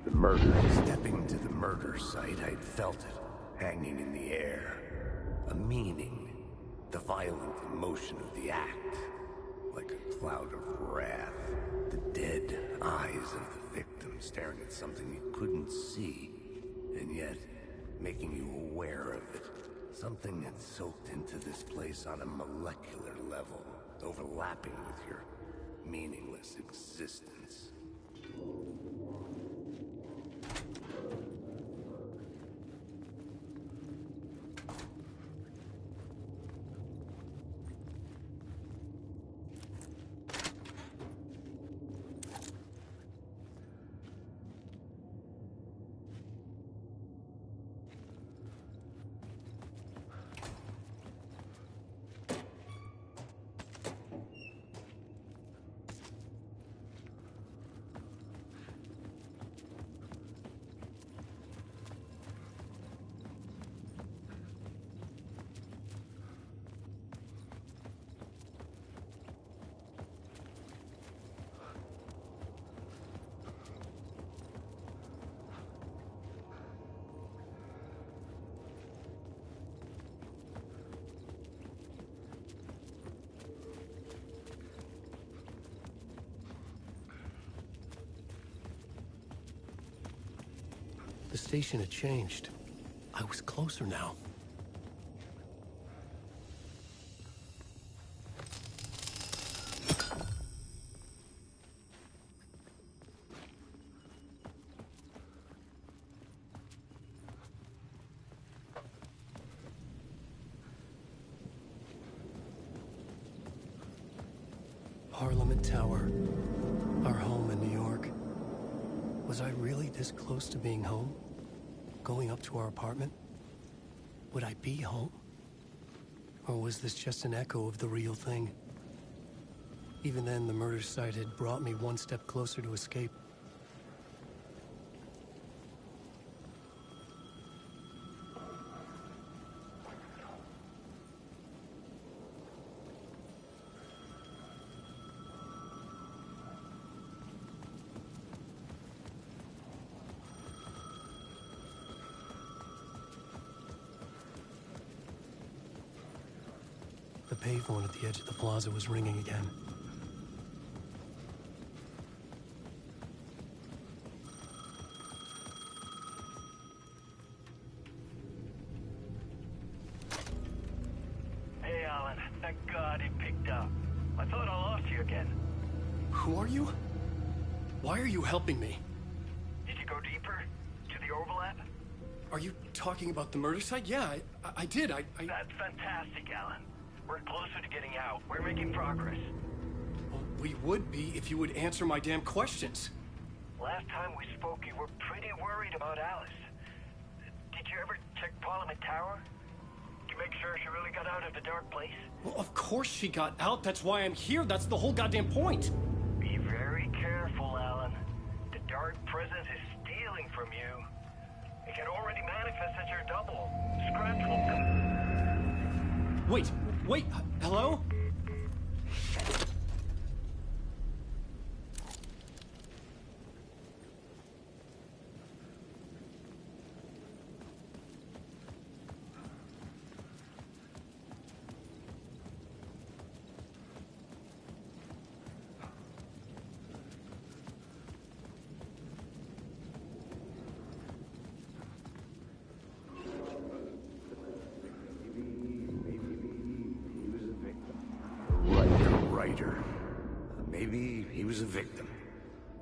The murder. Stepping to the murder site, I'd felt it, hanging in the air. A meaning. The violent emotion of the act. Like a cloud of wrath. The dead eyes of the victim staring at something you couldn't see. And yet, making you aware of it. Something had soaked into this place on a molecular level, overlapping with your meaningless existence. The station had changed. I was closer now. Parliament Tower. Our home in New York. Was I really this close to being home? Going up to our apartment? Would I be home? Or was this just an echo of the real thing? Even then, the murder site had brought me one step closer to escape. The payphone at the edge of the plaza was ringing again. Hey, Alan. Thank God it picked up. I thought I lost you again. Who are you? Why are you helping me? Did you go deeper? To the overlap? Are you talking about the murder site? Yeah, I did. That's fantastic, Alan. We're closer to getting out. We're making progress. Well, we would be if you would answer my damn questions. Last time we spoke, you were pretty worried about Alice. Did you ever check Parliament Tower? Did you make sure she really got out of the dark place? Well, of course she got out. That's why I'm here. That's the whole goddamn point. Be very careful, Alan. The dark presence is stealing from you. It can already manifest as your double. Scratch will come. Wait, hello? Maybe he was a victim.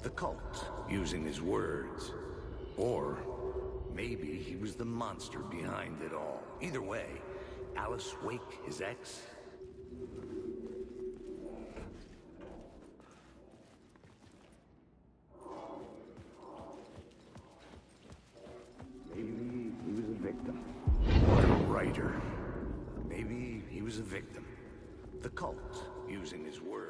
The cult, using his words. Or maybe he was the monster behind it all. Either way, Alice Wake, his ex, maybe he was a victim. What a writer. Maybe he was a victim. The cult, using his words.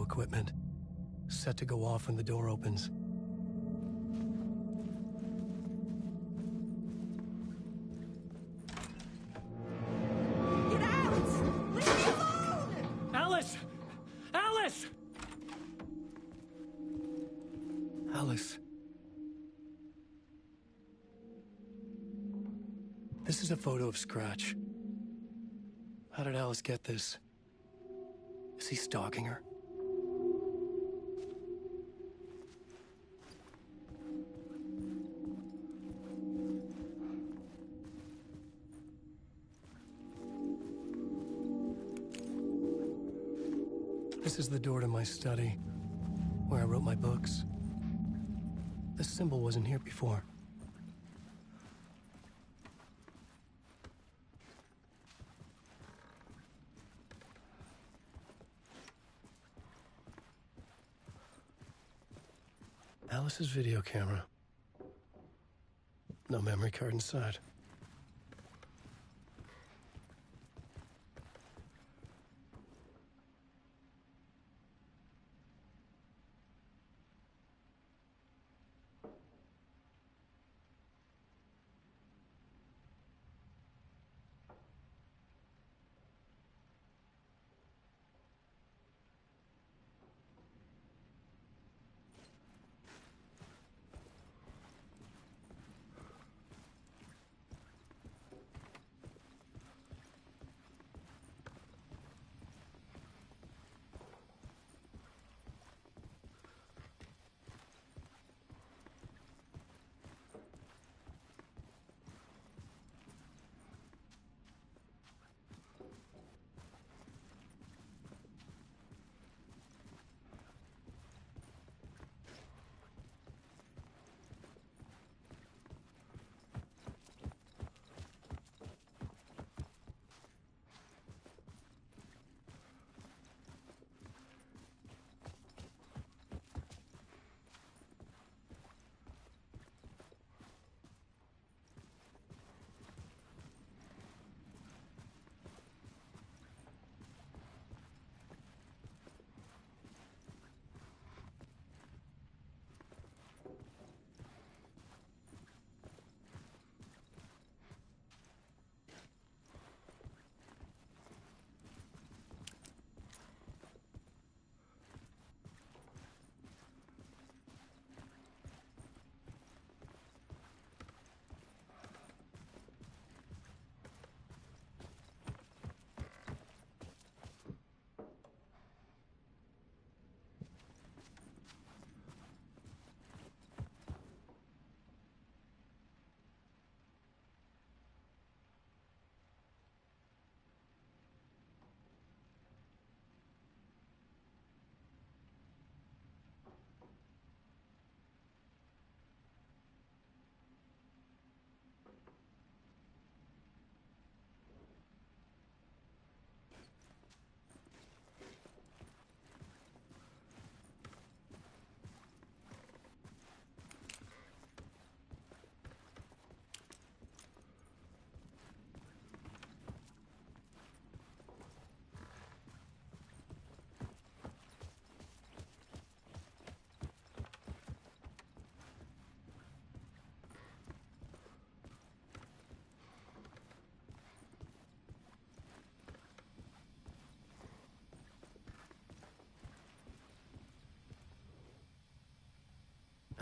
photo equipment, set to go off when the door opens. Get out! Leave me alone! Alice! Alice! Alice. This is a photo of Scratch. How did Alice get this? Is he stalking her? This is the door to my study, where I wrote my books. This symbol wasn't here before. Alice's video camera. No memory card inside.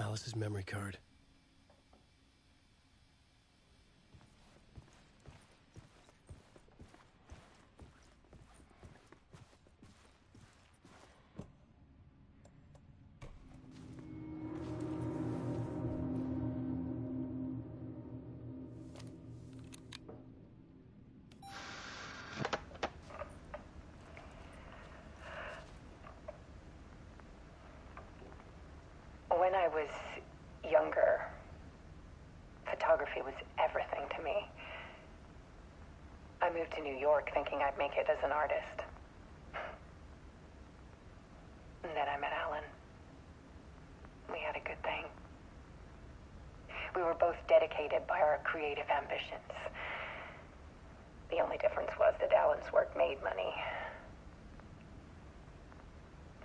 Alice's memory card. When I was younger, photography was everything to me. I moved to New York thinking I'd make it as an artist. And then I met Alan. We had a good thing. We were both dedicated by our creative ambitions. The only difference was that Alan's work made money.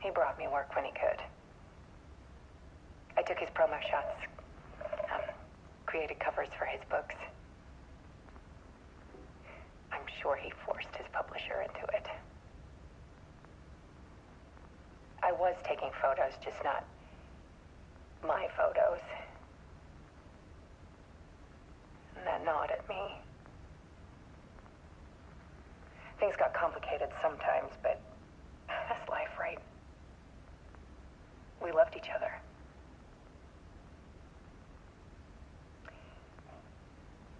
He brought me work when he could. I took his promo shots, created covers for his books. I'm sure he forced his publisher into it. I was taking photos, just not my photos. And that gnawed at me. Things got complicated sometimes, but that's life, right? We loved each other.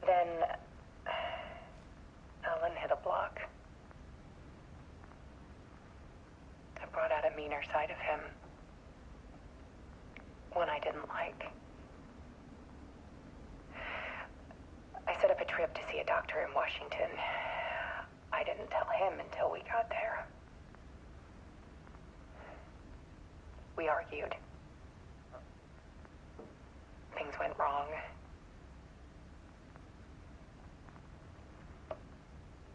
Then Alan hit a block. I brought out a meaner side of him. One I didn't like. I set up a trip to see a doctor in Washington. I didn't tell him until we got there. We argued. Things went wrong.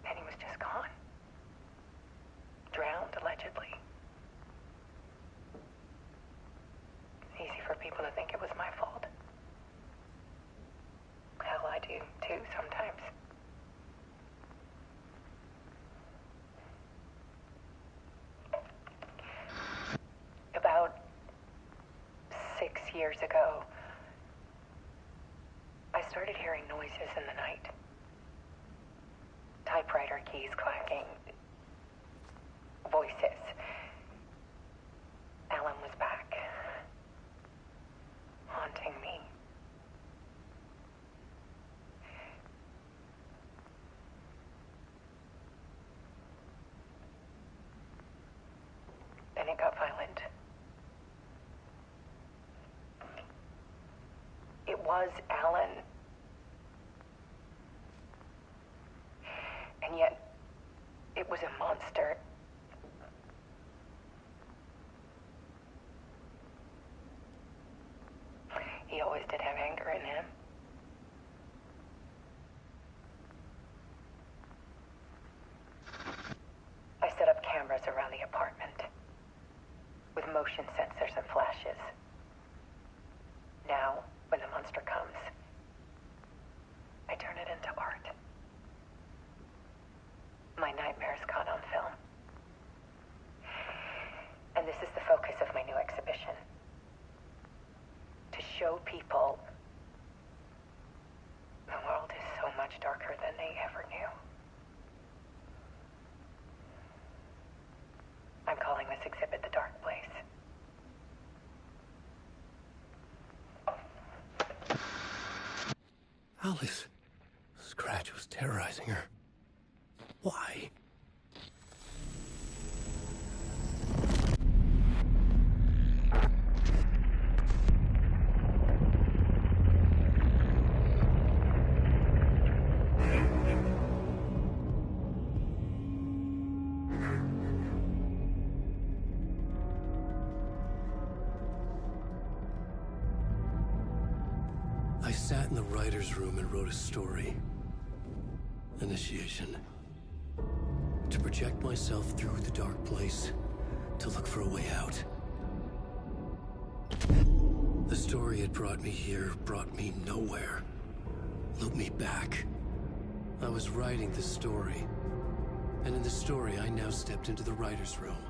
And he was just gone. Drowned, allegedly. Easy for people to think it was my fault. Hell, I do too sometimes. About 6 years ago, I started hearing noises in the night. Typewriter keys clacking. Voices. Alan was back. Haunting me. Then it got violent. It was Alan. And yet, it was a monster. He always did have anger in him. I set up cameras around the apartment with motion sensors and flashes. Now, when the monster comes, I turn it into art. My nightmares caught on film. And this is the focus of my new exhibition. To show people the world is so much darker than they ever knew. I'm calling this exhibit The Dark Place. Alice. Scratch was terrorizing her. Why? I sat in the writer's room and wrote a story. Initiation. To project myself through the dark place, to look for a way out. The story had brought me here, brought me nowhere. Looped me back. I was writing the story. And in the story, I now stepped into the writer's room.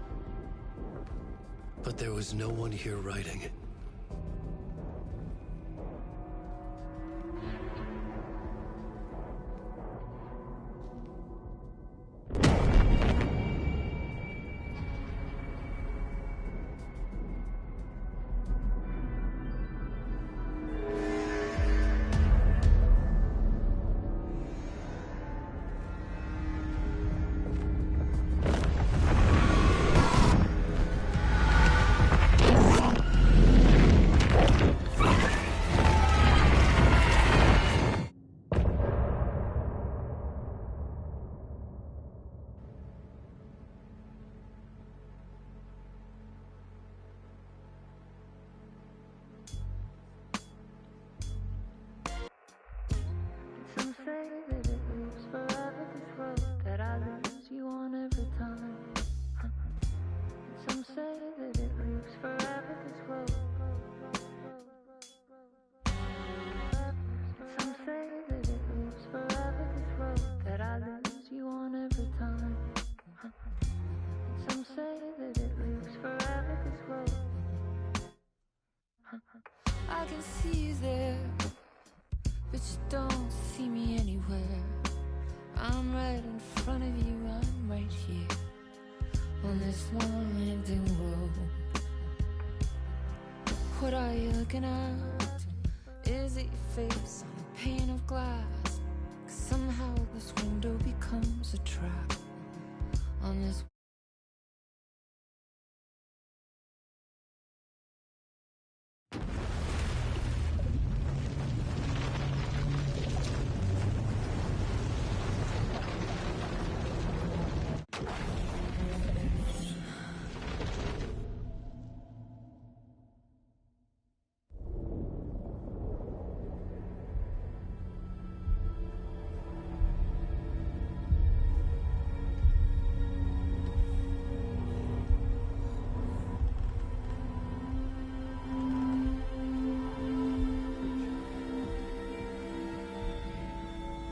But there was no one here writing it. I can see you there, but you don't see me anywhere. I'm right in front of you, I'm right here on this winding road. What are you looking at? Is it your face on a pane of glass? 'Cause somehow this window becomes a trap on this.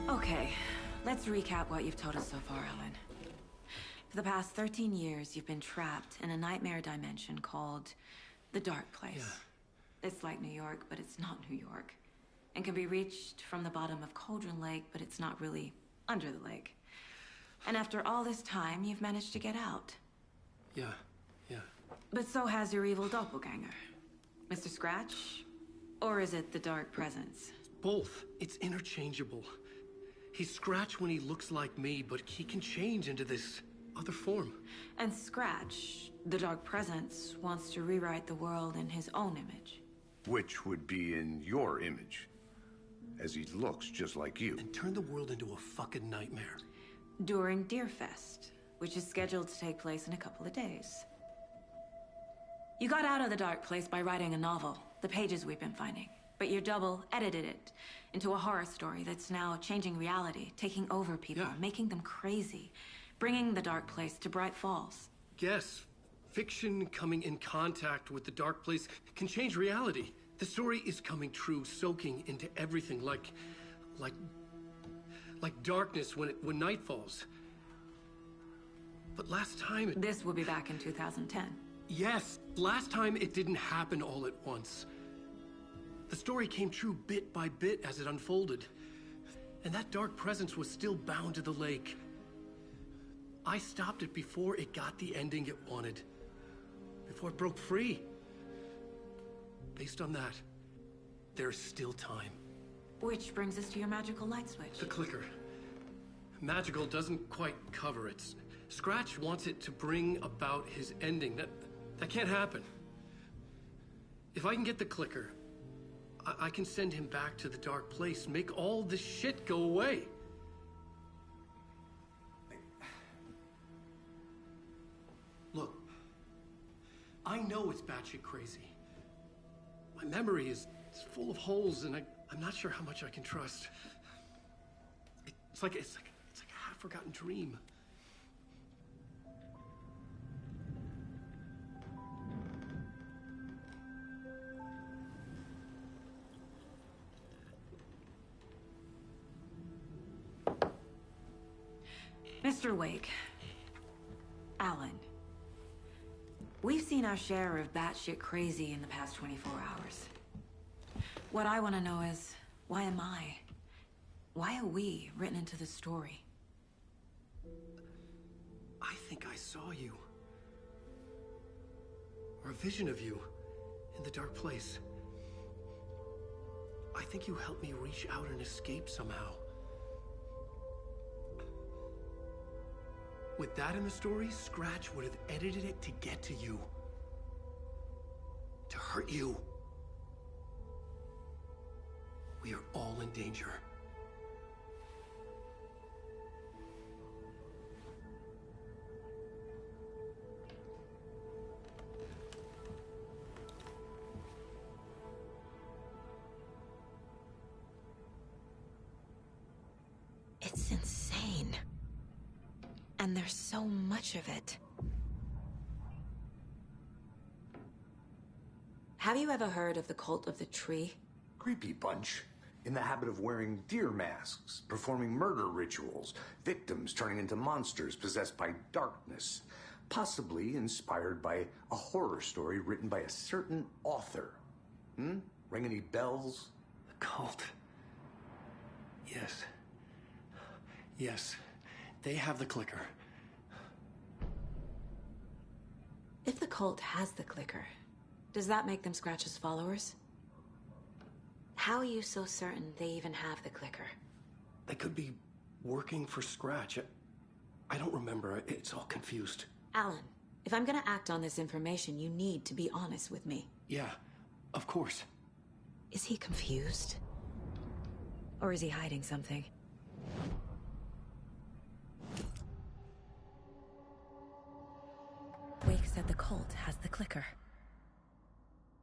Okay, let's recap what you've told us so far, Alan. For the past 13 years, you've been trapped in a nightmare dimension called the Dark Place. Yeah. It's like New York, but it's not New York. And can be reached from the bottom of Cauldron Lake, but it's not really under the lake. And after all this time, you've managed to get out. Yeah. But so has your evil doppelganger. Mr. Scratch? Or is it the Dark Presence? Both. It's interchangeable. He's Scratch when he looks like me, but he can change into this other form. And Scratch, the Dark Presence, wants to rewrite the world in his own image. Which would be in your image, as he looks just like you. And turn the world into a fucking nightmare. During Deerfest, which is scheduled to take place in a couple of days. You got out of the Dark Place by writing a novel, the pages we've been finding. But your double edited it into a horror story that's now changing reality, taking over people, making them crazy, bringing the Dark Place to Bright Falls. Yes, fiction coming in contact with the Dark Place can change reality. The story is coming true, soaking into everything like darkness when night falls. But last time This will be back in 2010. Yes, last time it didn't happen all at once. The story came true bit by bit as it unfolded. And that dark presence was still bound to the lake. I stopped it before it got the ending it wanted. Before it broke free. Based on that, there's still time. Which brings us to your magical light switch. The clicker. Magical doesn't quite cover it. Scratch wants it to bring about his ending. That can't happen. If I can get the clicker, I can send him back to the Dark Place, make all this shit go away. Look, I know it's batshit crazy. My memory is full of holes, and I'm not sure how much I can trust. It's like a half-forgotten dream. Mr. Wake, Alan, we've seen our share of batshit crazy in the past 24 hours. What I want to know is, why am I? Why are we written into the story? I think I saw you. Or a vision of you in the Dark Place. I think you helped me reach out and escape somehow. With that in the story, Scratch would have edited it to get to you. To hurt you. We are all in danger. It's insane. And there's so much of it. Have you ever heard of the Cult of the Tree? Creepy bunch. In the habit of wearing deer masks, performing murder rituals, victims turning into monsters possessed by darkness, possibly inspired by a horror story written by a certain author. Ring any bells? The cult. Yes. Yes. They have the clicker. If the cult has the clicker, does that make them Scratch's followers? How are you so certain they even have the clicker? They could be working for Scratch. I don't remember. It's all confused. Alan, if I'm gonna act on this information, you need to be honest with me. Yeah, of course. Is he confused? Or is he hiding something? Wake said the cult has the clicker.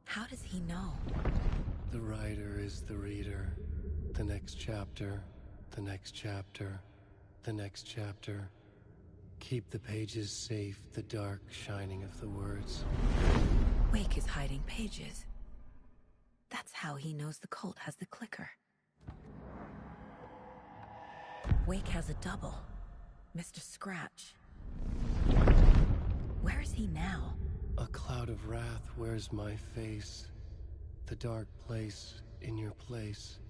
How does he know? The writer is the reader. The next chapter, the next chapter, the next chapter. Keep the pages safe, the dark shining of the words. Wake is hiding pages. That's how he knows the cult has the clicker. Wake has a double. Mr. Scratch. Where is he now? A cloud of wrath wears my face. The dark place in your place.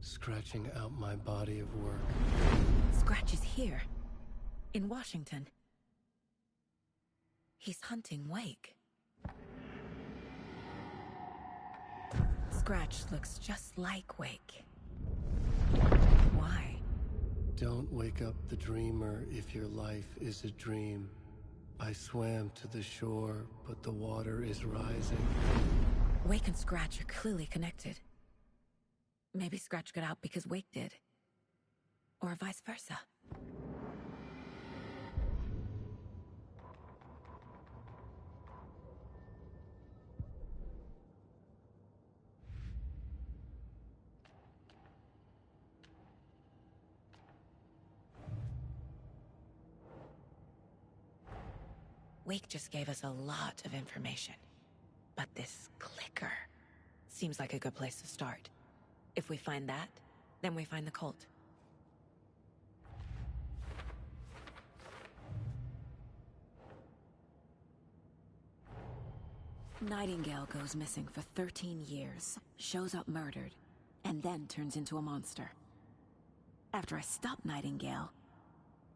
Scratching out my body of work. Scratch is here. In Washington. He's hunting Wake. Scratch looks just like Wake. Why? Don't wake up the dreamer if your life is a dream. I swam to the shore, but the water is rising. Wake and Scratch are clearly connected. Maybe Scratch got out because Wake did. Or vice versa. Wake just gave us a lot of information. But this clicker seems like a good place to start. If we find that, then we find the cult. Nightingale goes missing for 13 years, shows up murdered, and then turns into a monster. After I stop Nightingale,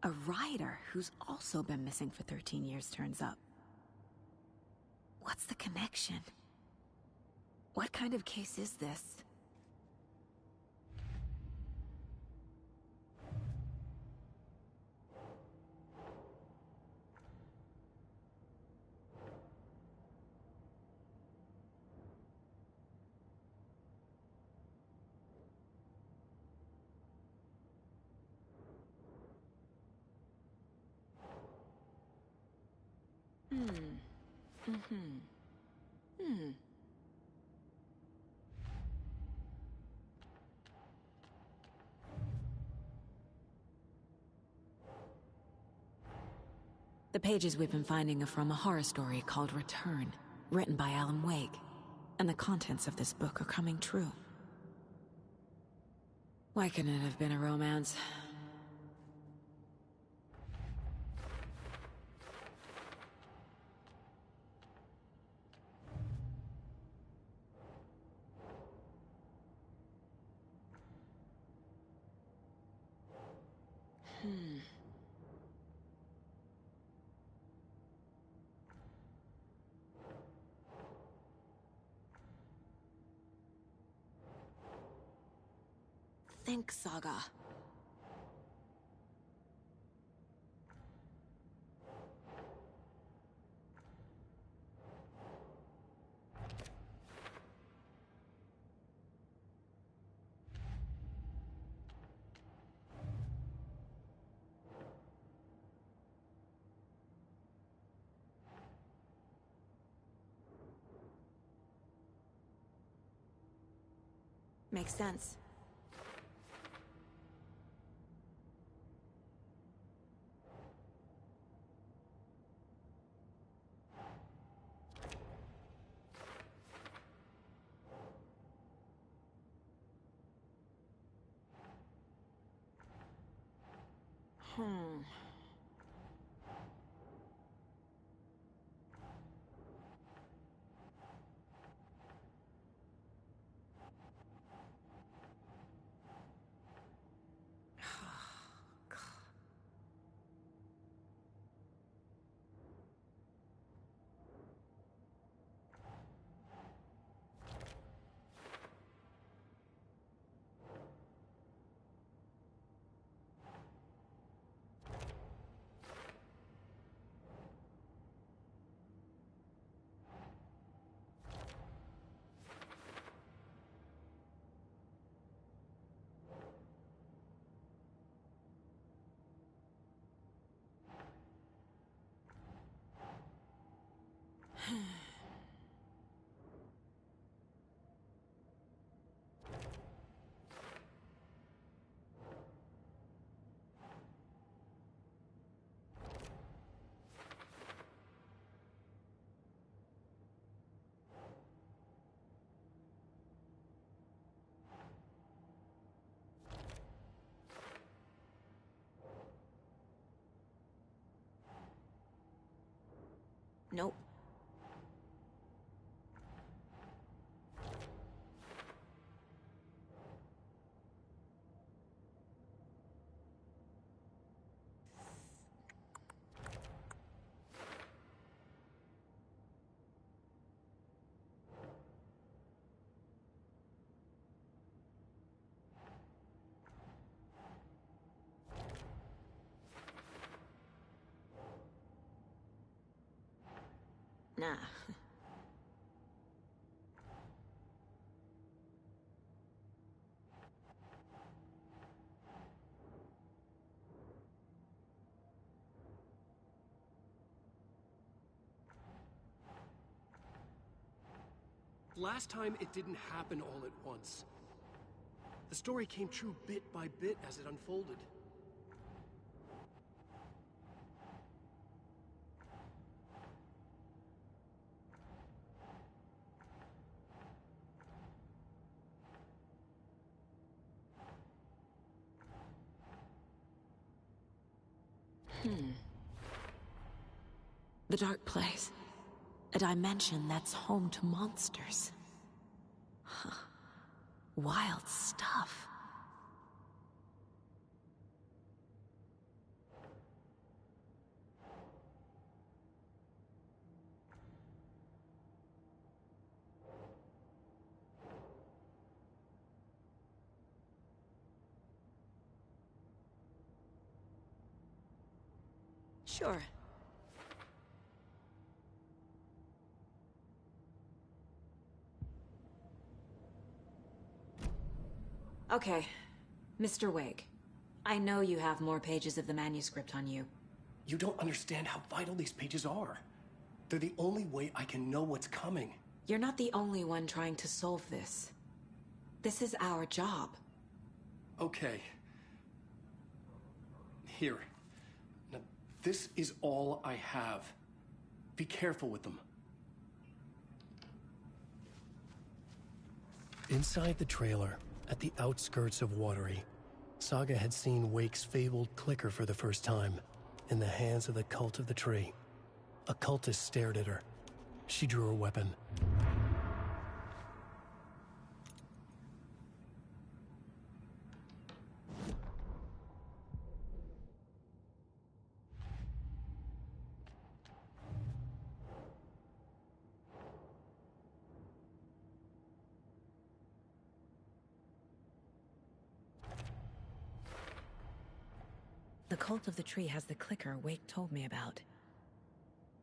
a writer who's also been missing for 13 years turns up. What's the connection? What kind of case is this? The pages we've been finding are from a horror story called Return, written by Alan Wake, and the contents of this book are coming true. Why couldn't it have been a romance? Think Saga. Makes sense. Last time, it didn't happen all at once. The story came true bit by bit as it unfolded. The Dark Place. A dimension that's home to monsters. Huh. Wild stuff. Sure. Okay, Mr. Wake. I know you have more pages of the manuscript on you. You don't understand how vital these pages are. They're the only way I can know what's coming. You're not the only one trying to solve this. This is our job. Okay. Here. Now, this is all I have. Be careful with them. Inside the trailer, at the outskirts of Watery, Saga had seen Wake's fabled clicker for the first time, in the hands of the Cult of the Tree. A cultist stared at her. She drew her weapon. The Cult of the Tree has the clicker Wake told me about.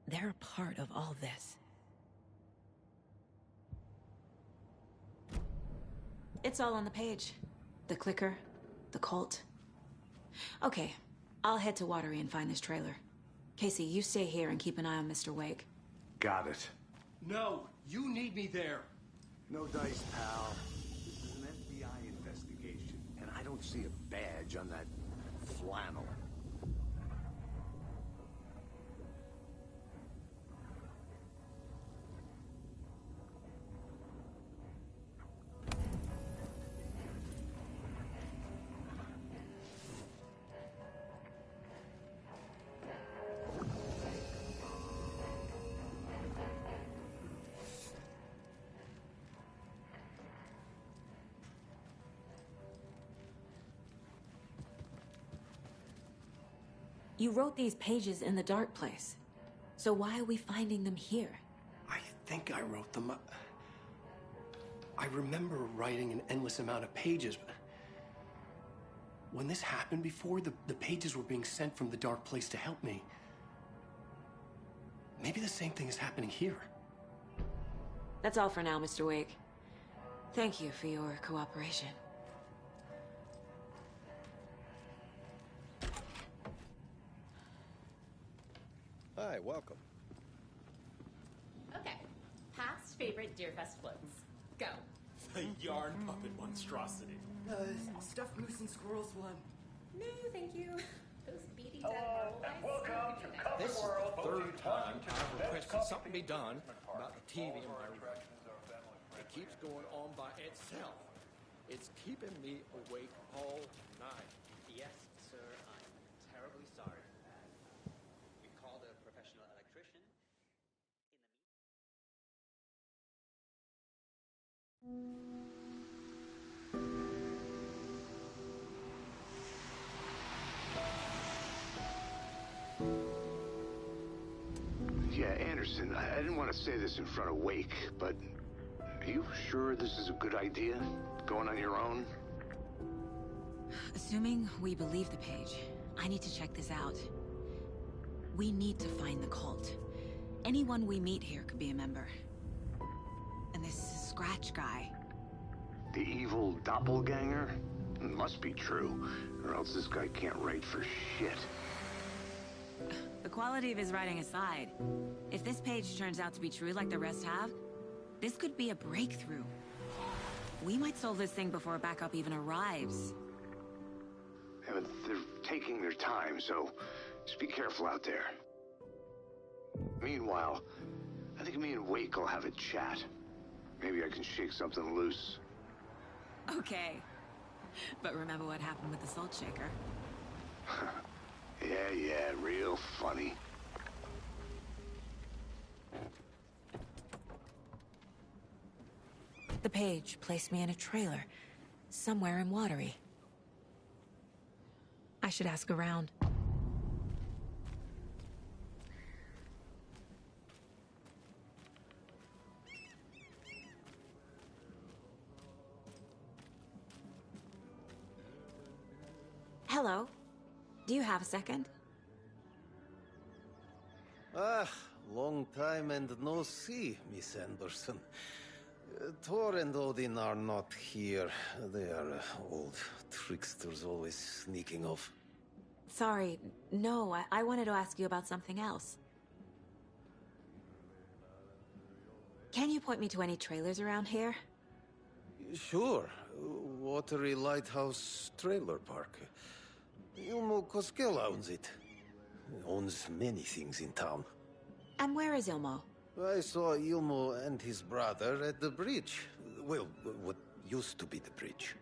They're a part of all this. It's all on the page. The clicker, the cult. Okay, I'll head to Watery and find this trailer. Casey, you stay here and keep an eye on Mr. Wake. Got it. No, you need me there. No dice, pal. This is an FBI investigation, and I don't see a badge on that flannel. You wrote these pages in the Dark Place. So why are we finding them here? I think I wrote them. I remember writing an endless amount of pages, but when this happened before, the pages were being sent from the Dark Place to help me. Maybe the same thing is happening here. That's all for now, Mr. Wake. Thank you for your cooperation. Hi, welcome. Okay. Past favorite Deerfest floats. Go. The yarn puppet monstrosity. Stuffed moose and squirrels one. No, thank you. Those beady dead Hello, and welcome to Cover This is World. the third time I've requested something be done about the TV in my room. It keeps going on by itself. It's keeping me awake all night. Yes, sir, I'm terribly sorry for that. We called a professional electrician. Yeah, Anderson, I didn't want to say this in front of Wake, but are you sure this is a good idea? Going on your own? Assuming we believe the page, I need to check this out. We need to find the cult. Anyone we meet here could be a member. And this Scratch guy. The evil doppelganger? It must be true, or else this guy can't write for shit. The quality of his writing aside, if this page turns out to be true like the rest have, This could be a breakthrough. We might solve this thing before backup even arrives. Yeah, but they're taking their time, so just be careful out there. Meanwhile, I think me and Wake will have a chat. Maybe I can shake something loose. Okay. But remember what happened with the salt shaker? Yeah, real funny. The page placed me in a trailer, somewhere in Watery. I should ask around. Hello. Do you have a second? Ah, long time and no see, Miss Anderson. Thor and Odin are not here. They are old tricksters always sneaking off. Sorry, no, I wanted to ask you about something else. Can you point me to any trailers around here? Sure. Watery Lighthouse Trailer Park. Ilmo Koskela owns it. Owns many things in town. And where is Ilmo? I saw Ilmo and his brother at the bridge. Well, what used to be the bridge.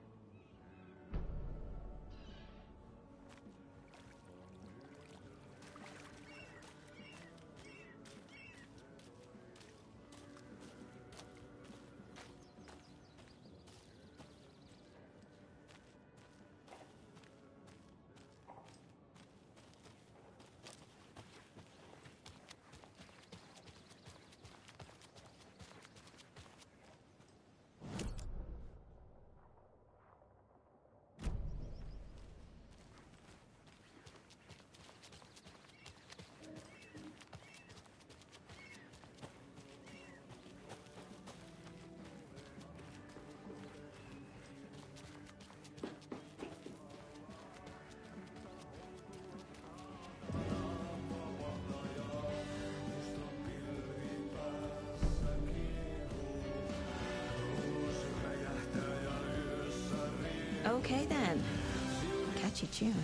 Okay then. Catchy tune.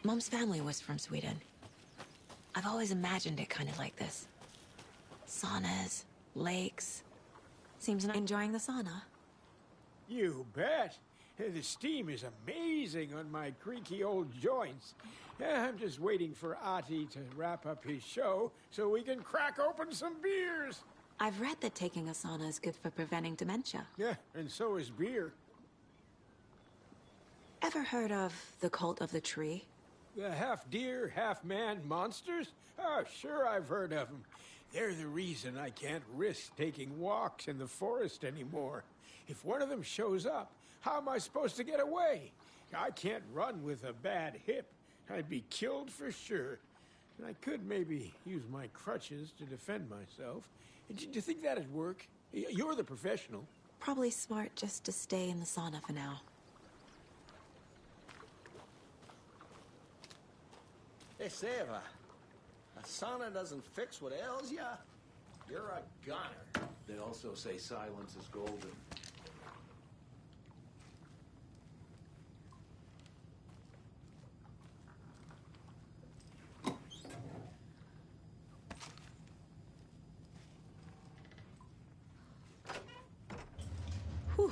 Mom's family was from Sweden. I've always imagined it kind of like this. Saunas, lakes. Seems you're enjoying the sauna. You bet. The steam is amazing on my creaky old joints. I'm just waiting for Ati to wrap up his show so we can crack open some beers. I've read that taking a sauna is good for preventing dementia. Yeah, and so is beer. Ever heard of the Cult of the Tree? The half-deer, half-man monsters? Oh, sure I've heard of them. They're the reason I can't risk taking walks in the forest anymore. If one of them shows up, how am I supposed to get away? I can't run with a bad hip. I'd be killed for sure. And I could maybe use my crutches to defend myself. Do you think that'd work? You're the professional. Probably smart just to stay in the sauna for now. Hey, Seva, a sauna doesn't fix what ails ya? You're a gunner. They also say silence is golden. Whew.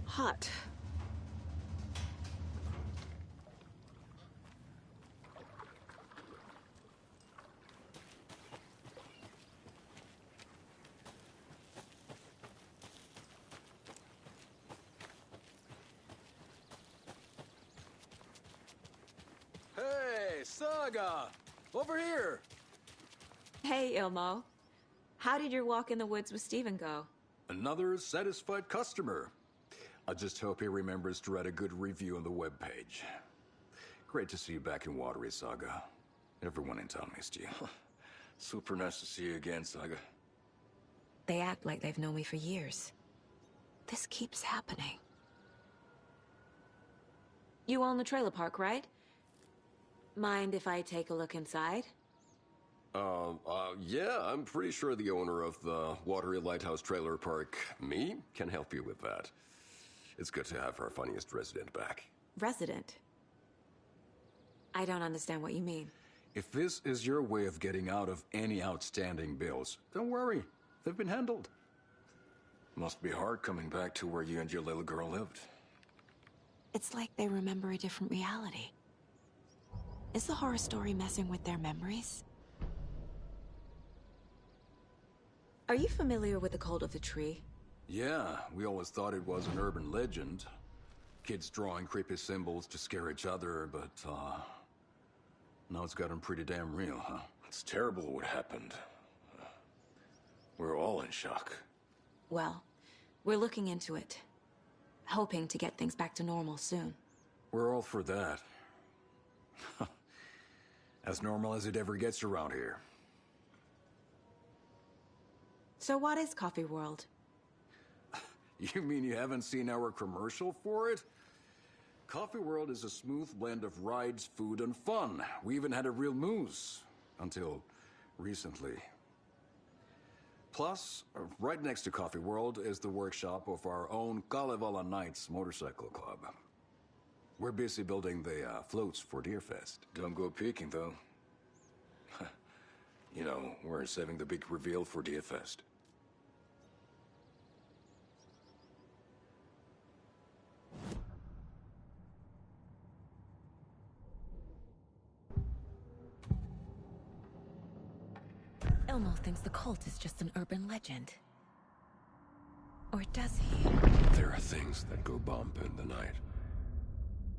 Hot. Hey, Saga! Over here! Hey, Ilmo. How did your walk in the woods with Steven go? Another satisfied customer. I just hope he remembers to write a good review on the webpage. Great to see you back in Watery, Saga. Everyone in town missed you. Super nice to see you again, Saga. They act like they've known me for years. This keeps happening. You own the trailer park, right? Mind if I take a look inside? Yeah, I'm pretty sure the owner of the Watery Lighthouse Trailer Park, me, can help you with that. It's good to have our funniest resident back. Resident? I don't understand what you mean. If this is your way of getting out of any outstanding bills, don't worry. They've been handled. Must be hard coming back to where you and your little girl lived. It's like they remember a different reality. Is the horror story messing with their memories? Are you familiar with the Cult of the Tree? Yeah, we always thought it was an urban legend. Kids drawing creepy symbols to scare each other, but, now it's gotten pretty damn real, huh? It's terrible what happened. We're all in shock. Well, we're looking into it. Hoping to get things back to normal soon. We're all for that. As normal as it ever gets around here. So what is Coffee World? You mean you haven't seen our commercial for it? Coffee World is a smooth blend of rides, food, and fun. We even had a real moose. Until recently. Plus, right next to Coffee World is the workshop of our own Kalevala Knights Motorcycle Club. We're busy building the floats for Deerfest. Don't go peeking, though. You know, we're saving the big reveal for Deerfest. Ilmo thinks the cult is just an urban legend. Or does he? There are things that go bump in the night.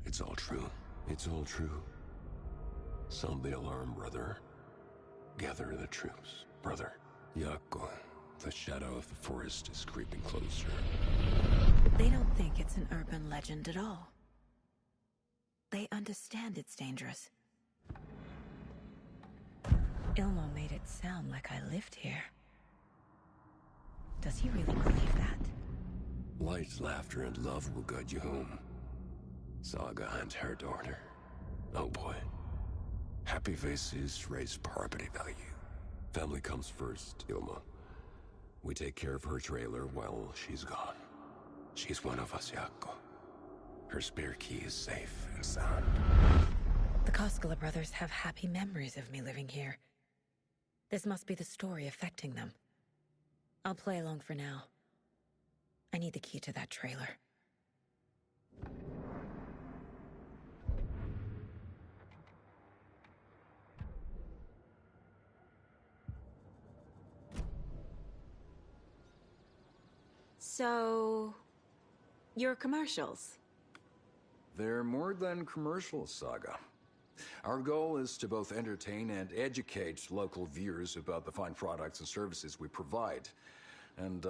It's all true. It's all true. Sound the alarm, brother. Gather the troops, brother. Jaakko, the shadow of the forest is creeping closer. They don't think it's an urban legend at all. They understand it's dangerous. Ilmo made it sound like I lived here. Does he really believe that? Light, laughter, and love will guide you home. Saga and her daughter. Oh boy. Happy faces raise property value. Family comes first, Ilma. We take care of her trailer while she's gone. She's one of us, Jaakko. Her spare key is safe and sound. The Koskela brothers have happy memories of me living here. This must be the story affecting them. I'll play along for now. I need the key to that trailer. So, your commercials? They're more than commercials, Saga. Our goal is to both entertain and educate local viewers about the fine products and services we provide. And,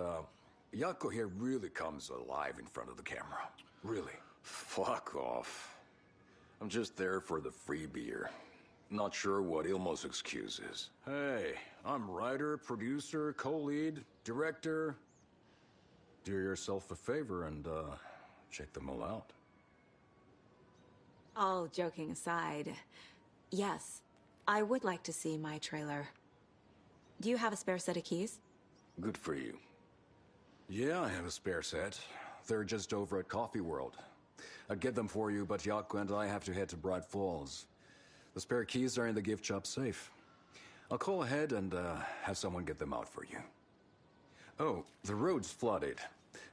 Jaakko here really comes alive in front of the camera. Really. Fuck off. I'm just there for the free beer. Not sure what Ilmo's excuse is. Hey, I'm writer, producer, co-lead, director. Do yourself a favor and, check them all out. All joking aside, yes, I would like to see my trailer. Do you have a spare set of keys? Good for you. Yeah, I have a spare set. They're just over at Coffee World. I'd get them for you, but Jaakko and I have to head to Bright Falls. The spare keys are in the gift shop safe. I'll call ahead and, have someone get them out for you. Oh, the road's flooded,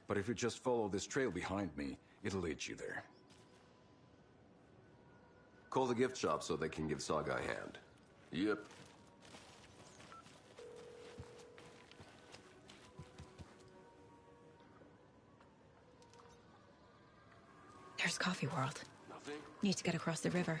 but if you just follow this trail behind me, it'll lead you there. Call the gift shop so they can give Saga a hand. Yep. There's Coffee World. Nothing? Need to get across the river.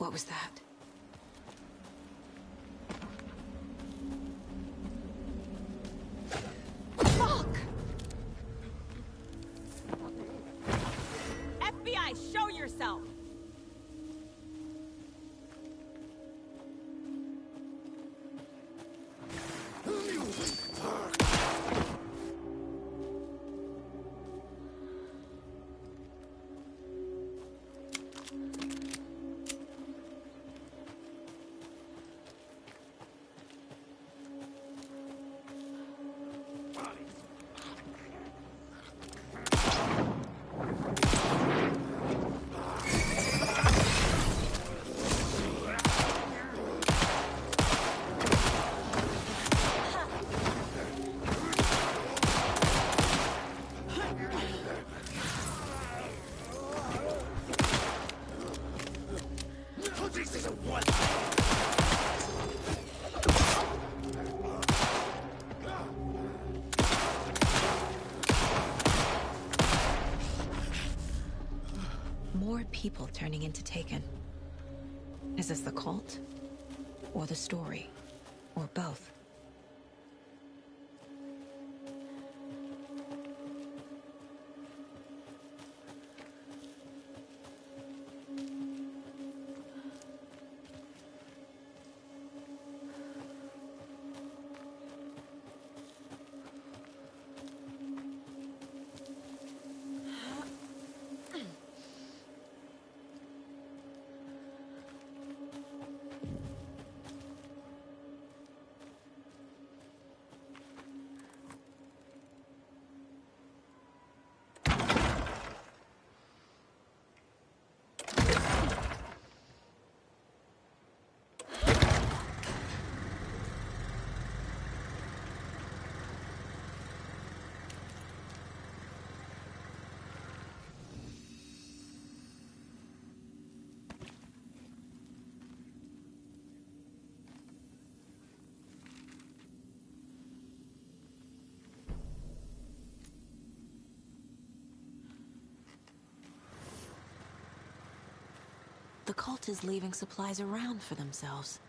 What was that? Fuck! FBI, show yourself! More people turning into Taken. Is this the cult? Or the story? Or both? The cult is leaving supplies around for themselves.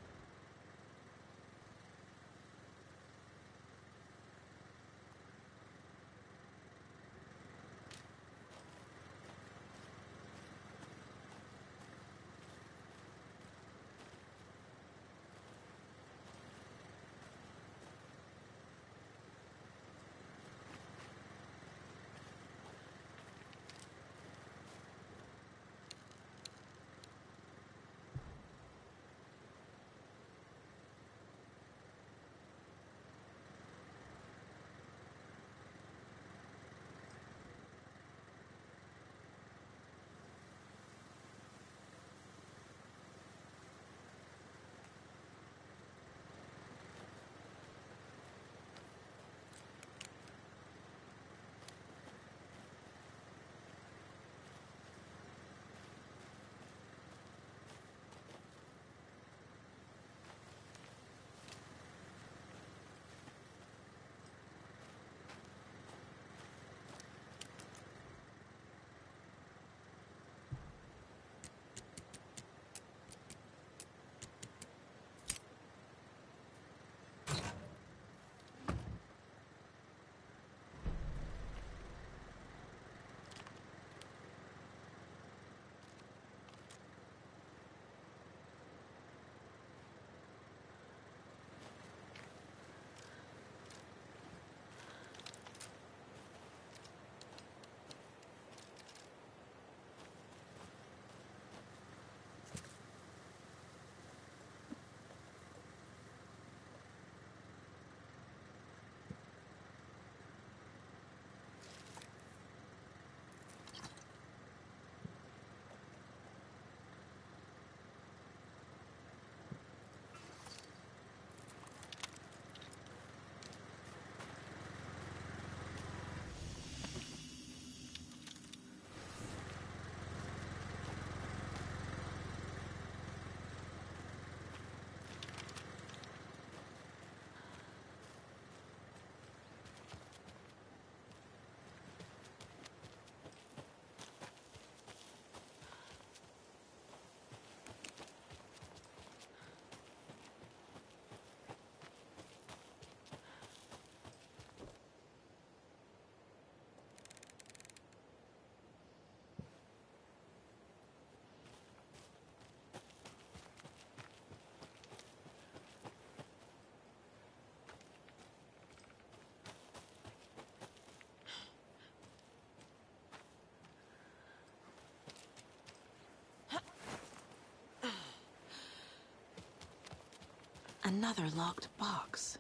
Another locked box.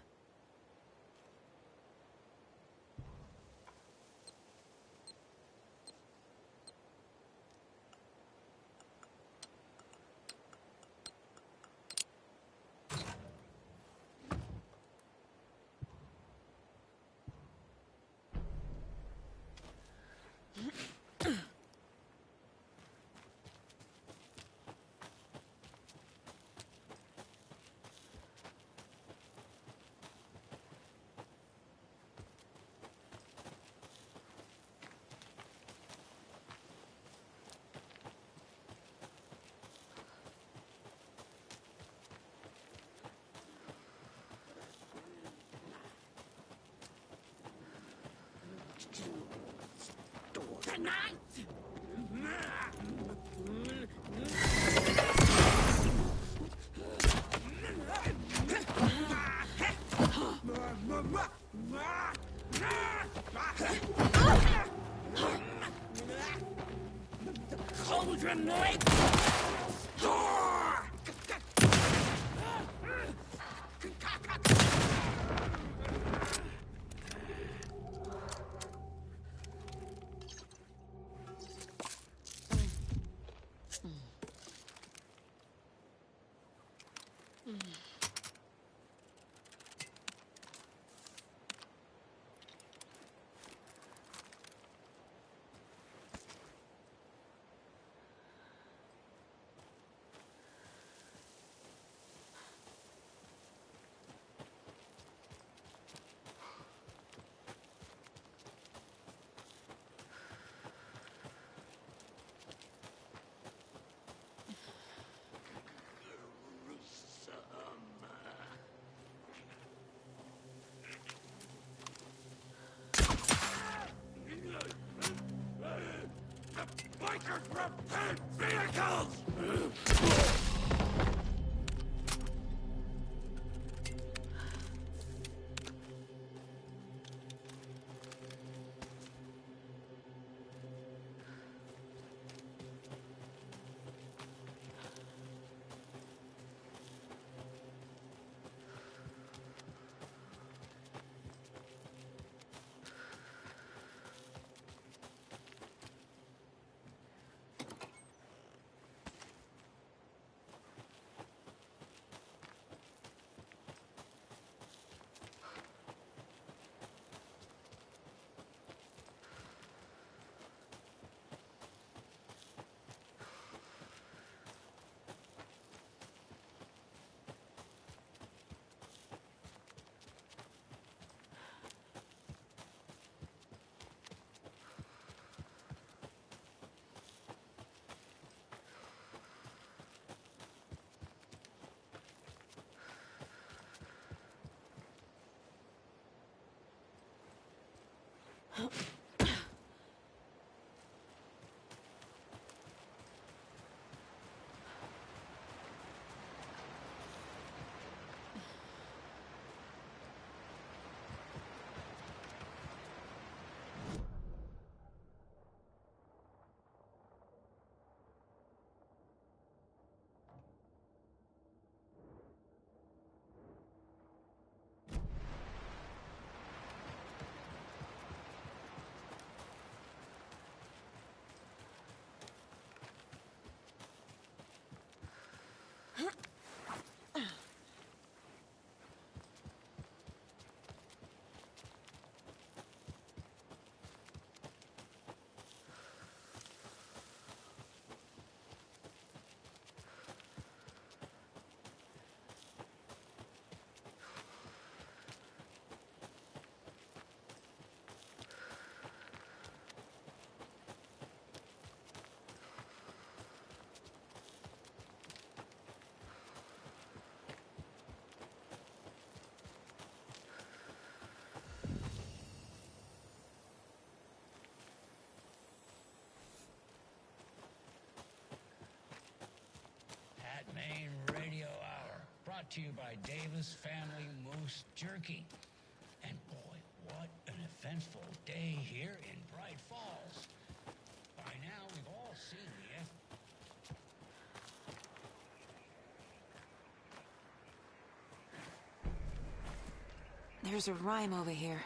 Cauldron Lake! Bikers repent vehicles! Main Radio Hour, brought to you by Davis Family Moose Jerky. And boy, what an eventful day here in Bright Falls. By now, we've all seen the There's a rhyme over here.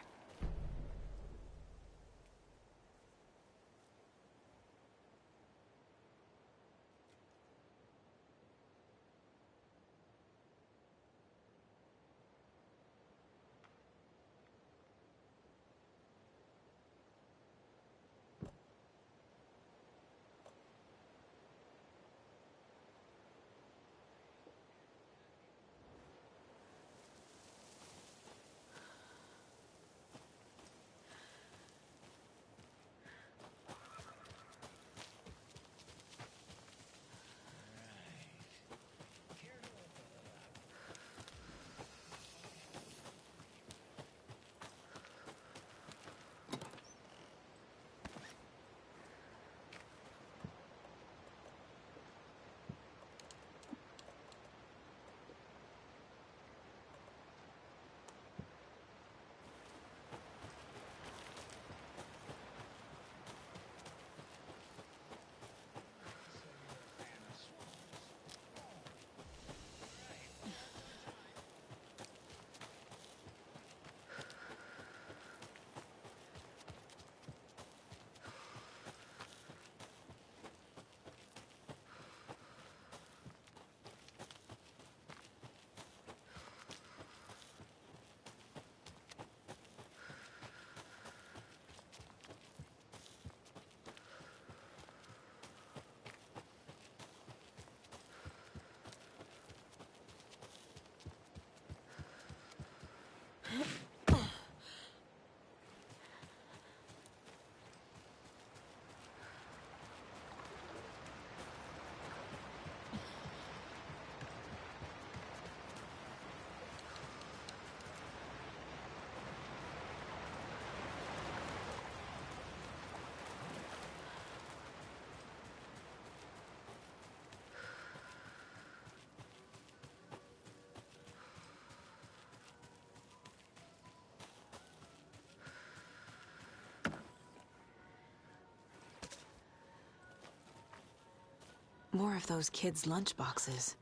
More of those kids' lunchboxes.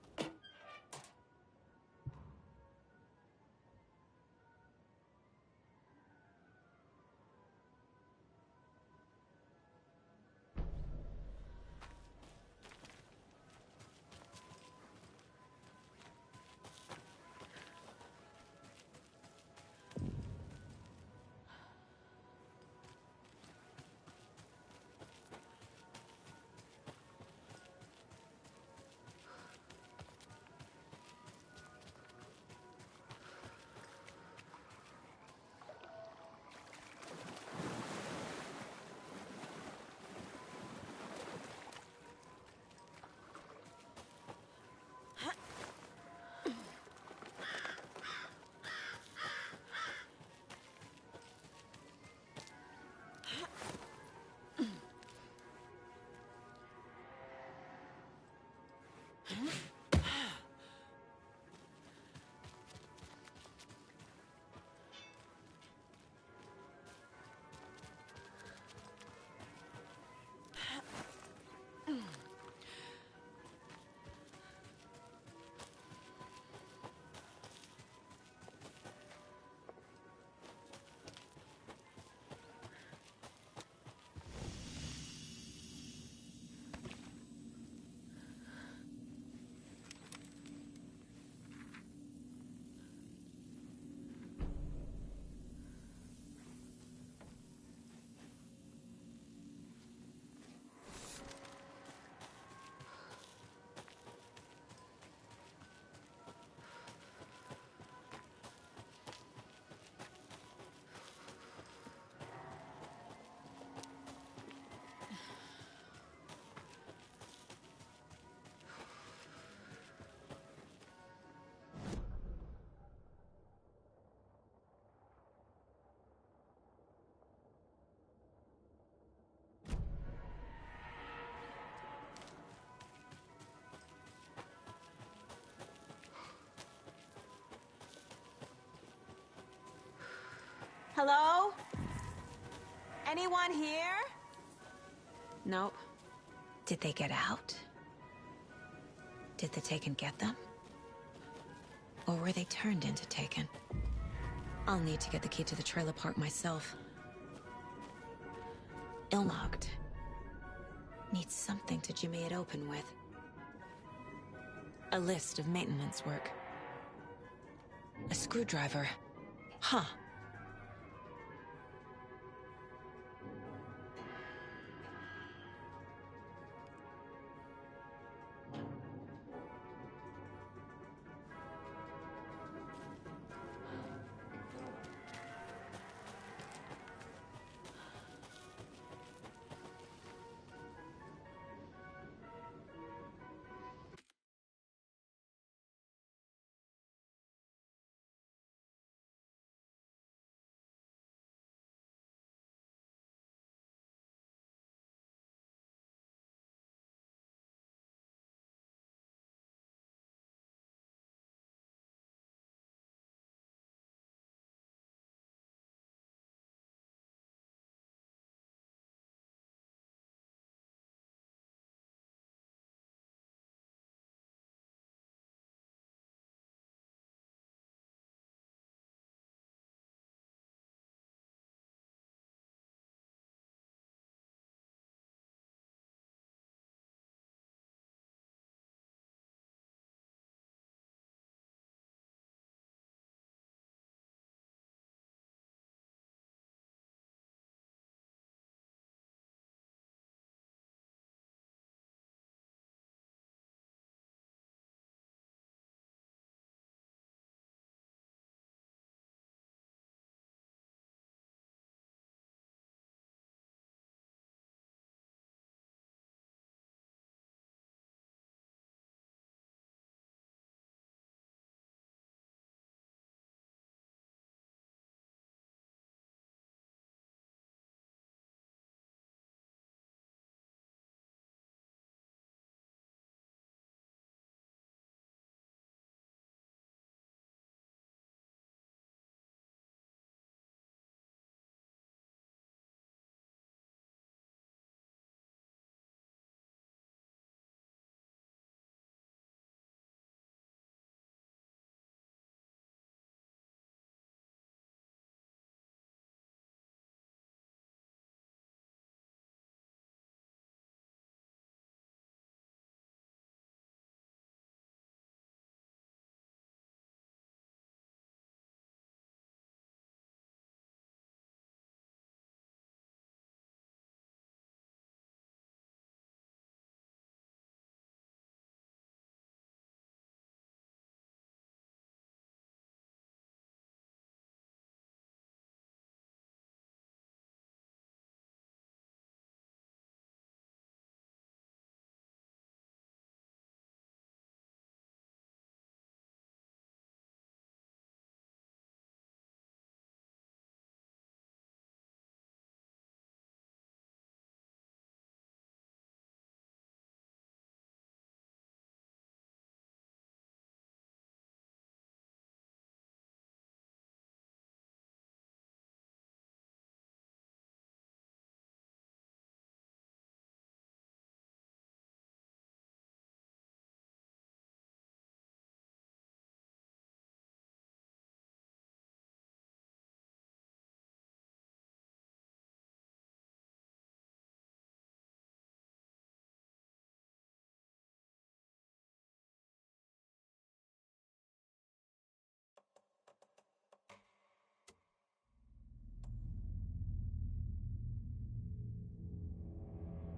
Hello? Anyone here? Nope. Did they get out? Did the Taken get them? Or were they turned into Taken? I'll need to get the key to the trailer park myself. Ilmarkt needs something to jimmy it open with. A list of maintenance work. A screwdriver. Huh.